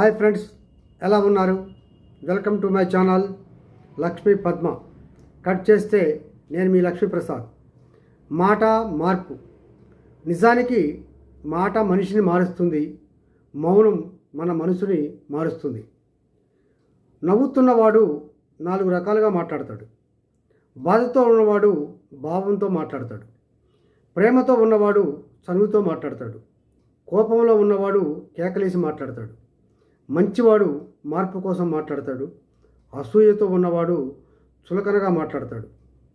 Hi friends, ఎలా ఉన్నారు? Welcome to my channel Lakshmi Padma. Cut చేస్తే నేను మీ లక్ష్మీప్రసాద్. మాట మార్పు. నిజానికి మాట మనిషిని మారుస్తుంది, మౌనం మన మనసుని మారుస్తుంది. నవ్వుతున్నవాడు 4 రకాలుగా మాట్లాడతాడు. బాధతో ఉన్నవాడు భావంతో మాట్లాడతాడు. ప్రేమతో ఉన్నవాడు చనువుతో మాట్లాడతాడు. కోపంలో ఉన్నవాడు కేకలేసి మాట్లాడతాడు. మంచివాడు మార్పు కోసం మాట్లాడతాడు. అసూయతో ఉన్నవాడు చులకనగా మాట్లాడతాడు.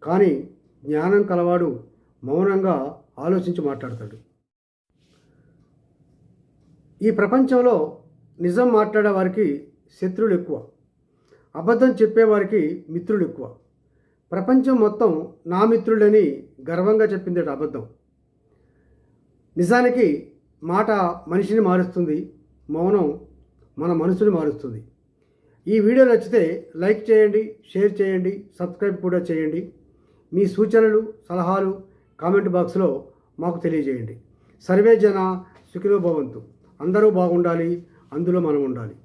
కానీ జ్ఞానం కలవాడు మౌనంగా ఆలోచించి మాట్లాడతాడు. ఈ ప్రపంచంలో నిజం మాట్లాడే వారికి శత్రువులు ఎక్కువ, అబద్ధం చెప్పేవారికి మిత్రులు ఎక్కువ. ప్రపంచం మొత్తం నా మిత్రులని గర్వంగా చెప్పింది అబద్ధం. నిజానికి మాట మనిషిని మారుస్తుంది, మౌనం మన మనసుని మారుస్తుంది. ఈ వీడియో నచ్చితే లైక్ చేయండి, షేర్ చేయండి, సబ్స్క్రైబ్ కూడా చేయండి. మీ సూచనలు సలహాలు కామెంట్ బాక్స్లో మాకు తెలియజేయండి. సర్వే జన సుఖినో భవంతు. అందరూ బాగుండాలి, అందులో మనం ఉండాలి.